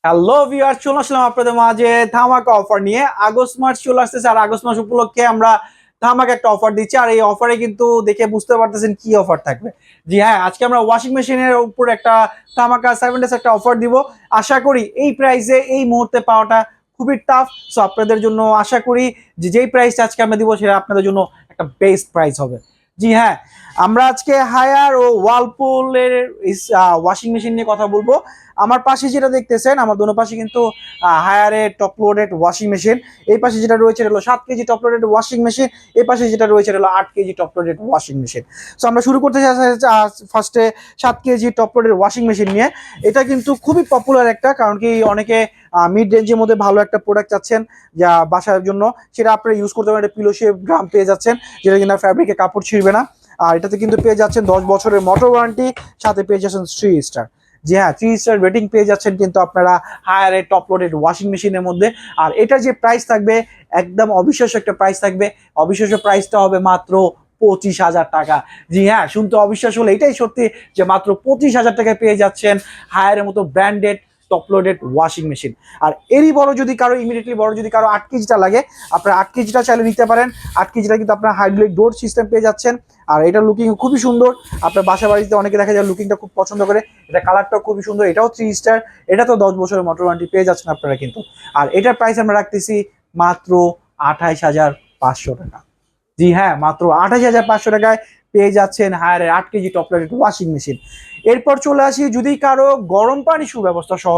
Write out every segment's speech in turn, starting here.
Hello viewer, চলে আসলাম আপনাদের মাঝে ধামাকা অফার নিয়ে। আগস্ট মাস চলে আসতেছে, আর আগস্ট মাস উপলক্ষে আমরা ধামাকা একটা অফার দিচ্ছি। আর এই অফারে কিন্তু দেখে বুঝতে পারতেছেন কি অফার থাকবে। জি হ্যাঁ, আজকে আমরা ওয়াশিং মেশিনের উপর একটা ধামাকা 7 ডেজ একটা অফার দিব। আশা করি এই প্রাইসে এই মুহূর্তে পাওয়াটা খুবই টাফ। সো আপনাদের জন্য আশা করি যে যেই প্রাইসটা আজকে আমরা দিব সেটা আপনাদের জন্য একটা বেস্ট প্রাইস হবে। জি হ্যাঁ, আমরা আজকে হায়ার ও ওয়ালপুলের ওয়াশিং মেশিন নিয়ে কথা বলবো। আমার পাশে যেটা দেখতেছেন, আমার দোনো পাশে কিন্তু হায়ারের টপ লোডেড ওয়াশিং মেশিন। এই পাশে যেটা রয়েছে হলো 7 KG top loaded washing machine, এই পাশে যেটা রয়েছে হলো 8 KG top loaded washing machine. So আমরা শুরু করতে চাই ফার্স্টে 7 KG top loaded washing machine নিয়ে। এটা কিন্তু খুবই পপুলার একটা, কারণ কি অনেকে মিড রেঞ্জের মধ্যে ভালো একটা প্রোডাক্ট চাচ্ছেন যা বাসার জন্য, সেটা আপনারা ইউজ করতে পারেন। পিলো শেপ ড্রাম পেয়ে যাচ্ছেন, যেটা কিনা ফ্যাব্রিকে কাপড় ছিঁড়বে না। আর এটাতে কিন্তু পেয়ে যাচ্ছেন 10 বছরের মোটর ওয়ারেন্টি, সাথে পেয়ে যাচ্ছেন 3 স্টার। জি হ্যাঁ, 3 স্টার রেটিং পেয়ে যাচ্ছেন কিন্তু আপনারা হায়ারের টপ লোডেড ওয়াশিং মেশিনের মধ্যে। আর এটার যে প্রাইস থাকবে, একদম অবিশ্বাস্য একটা প্রাইস থাকবে। অবিশ্বাস্য প্রাইসটা হবে মাত্র 25,000 টাকা। জি হ্যাঁ, শুনতে অবিশ্বাস হলে এটাই সত্যি যে মাত্র 25,000 টাকায় পেয়ে যাচ্ছেন হায়ারের মতো branded top loaded washing machine. আর এরই বড় যদি কারো ইমিডিয়েটলি বড় যদি কারো 8 কেজিটা লাগে, আপনারা 8 কেজিটা চাইলে নিতে পারেন। 8 কেজিটা কিন্তু আপনারা হাইড্রোলিক ডোর সিস্টেম পেয়ে যাচ্ছেন। আর এটা লুকিং খুবই সুন্দর। আপনার বাসা বাড়িতে অনেকে দেখা যায় লুকিংটা খুব পছন্দ করে। এটা কালারটাও খুবই সুন্দর, এটাও 3 স্টার। এটা তো 10 বছরের মোটর ওয়ারেন্টি পেয়ে যাচ্ছেন আপনারা কিন্তু। আর এটার প্রাইস আমরা রাখতেছি মাত্র 28,500 টাকা। জি হ্যাঁ, মাত্র 28,500 টাকায় পেয়ে যাচ্ছেন হায়ারের 8 KG top loaded washing machine. এরপর চলে আসি, যদি কারো গরম পানি সুব্যবস্থা সহ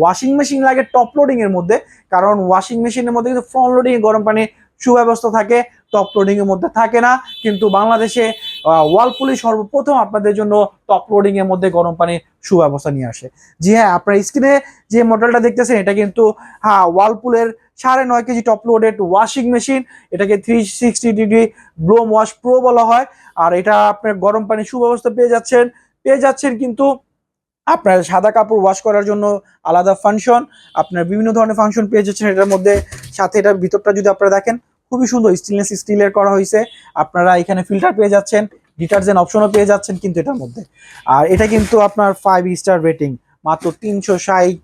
ওয়াশিং মেশিন লাগে টপ লোডিং এর মধ্যে, কারণ ওয়াশিং মেশিনের মধ্যে কিন্তু ফ্রন্ট লোডিং এ গরম পানি সুব্যবস্থা থাকে, টপ লোডিং এর মধ্যে থাকে না। কিন্তু বাংলাদেশে ওয়ালপুলই সর্বপ্রথম আপনাদের জন্য টপ লোডিং এর মধ্যে গরম পানির সুব্যবস্থা নিয়ে আসে। জি হ্যাঁ, আপনার স্ক্রিনে যে মডেলটা দেখতেছেন এটা কিন্তু ওয়ালপুলের 9.5 KG top loaded washing machine. এটাকে 360 ডিগ্রি ব্লোম ওয়াশ প্রো বলা হয়। আর এটা আপনার গরম পানি সুব্যবস্থা পেয়ে যাচ্ছেন কিন্তু আপনার সাদা কাপড় ওয়াশ করার জন্য আলাদা ফাংশন, আপনার বিভিন্ন ধরনের ফাংশন পেয়ে যাচ্ছেন এটার মধ্যে। সাথে এটার ভিতরটা যদি আপনারা দেখেন, খুবই সুন্দর স্টেনলেস স্টিলের করা হয়েছে। আপনারা এখানে ফিল্টার পেয়ে যাচ্ছেন, ডিটারজেন্ট অপশনও পেয়ে যাচ্ছেন কিন্তু এটার মধ্যে। আর এটা কিন্তু আপনার 5 স্টার রেটিং, মাত্র 360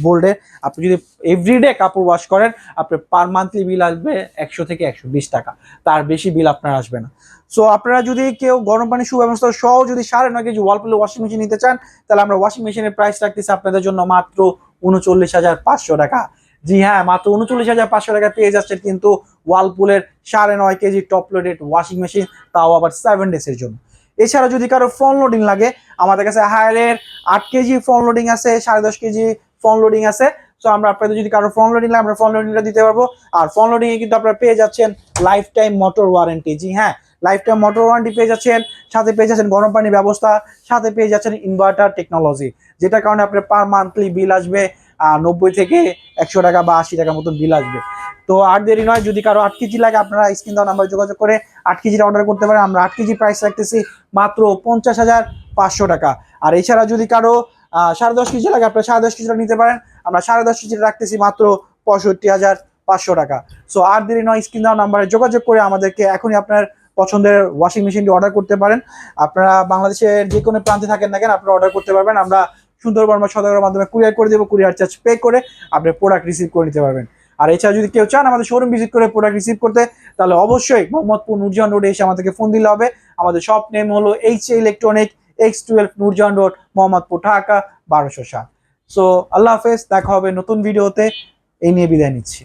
ভোল্টে। আপনি যদি এভরিডে কাপড় ওয়াশ করেন, আপনার পার মান্থলি বিল আসবে 100 থেকে 120 টাকা। তার বেশি বিল আপনার আসবে না। সো আপনারা যদি কেউ গরম পানি সুব্যবস্থা সহ যদি 9.5 কেজি ওয়ালপুলের ওয়াশিং মেশিন নিতে চান, তাহলে আমরা ওয়াশিং মেশিনের প্রাইস রাখতেছি আপনাদের জন্য মাত্র 39,500 টাকা। জি হ্যাঁ, মাত্র 39,500 টাকা পেয়ে যাচ্ছেন কিন্তু ওয়ালপুলের 9.5 KG top loaded washing machine, তাও আবার 7 ডেজের জন্য। এছাড়া যদি কারো ফ্রন্ট লোডিং লাগে, আমাদের কাছে হায়ারের 8 কেজি ফ্রন্ট লোডিং আছে, 10.5 কেজি ফ্রন্ট লোডিং আছে। সো আমরা আপনাদের যদি কারো ফ্রন্ট লোডিং লাগে, আমরা ফ্রন্ট লোডিংটা দিতে পারবো। আর ফ্রন্ট লোডিং এ কিন্তু আপনারা পেয়ে যাচ্ছেন লাইফ টাইম মোটর ওয়ারেন্টি। জি হ্যাঁ, লাইফ টাইম মোটর ওয়ারেন্টি পেয়ে যাচ্ছেন, সাথে পেয়ে যাচ্ছেন গরম পানির ব্যবস্থা, সাথে পেয়ে যাচ্ছেন ইনভার্টার টেকনোলজি, যেটার কারণে আপনার পার মান্থলি বিল আসবে 90 থেকে 100 টাকা বা 80 টাকার মতো বিল আসবে। তো আর দেরি নয়, যদি কারো 8 কেজি লাগে, আপনারা স্ক্রিন দেওয়া নাম্বার যোগাযোগ করে 8 কেজিটা অর্ডার করতে পারেন। আমরা 8 কেজি প্রাইস রাখতেছি মাত্র 50,500 টাকা। আর এছাড়া যদি কারো 10.5 কেজি লাগে, আপনারা 10.5 কেজিটা নিতে পারেন। আমরা 10.5 কেজিটা রাখতেছি মাত্র 65,500 টাকা। সো আর দেরি নয়, স্ক্রিন দেওয়া নাম্বারে যোগাযোগ করে আমাদেরকে এখনই আপনার পছন্দের ওয়াশিং মেশিনটি অর্ডার করতে পারেন। আপনারা বাংলাদেশের যে কোনো প্রান্তে থাকেন না কেন, আপনারা অর্ডার করতে পারবেন। আমরা সুন্দরবন বা সদরের মাধ্যমে কুরিয়ার করে দেবো। কুরিয়ার চার্জ পে করে আপনি প্রোডাক্ট রিসিভ করে নিতে পারবেন। আর এছাড়া যদি কেউ চান আমাদের শোরুম ভিজিট করে প্রোডাক্ট রিসিভ করতে, তাহলে অবশ্যই মোহাম্মদপুর নূরজাহান রোডে এসে আমাদেরকে ফোন দিলে হবে। আমাদের শপ নেম হলো HA electronic, X12 Noorjahan road, Mohammadpur, Dhaka 1207। So আল্লাহ হাফেজ, দেখা হবে নতুন ভিডিওতে। এই নিয়ে বিদায় নিচ্ছি।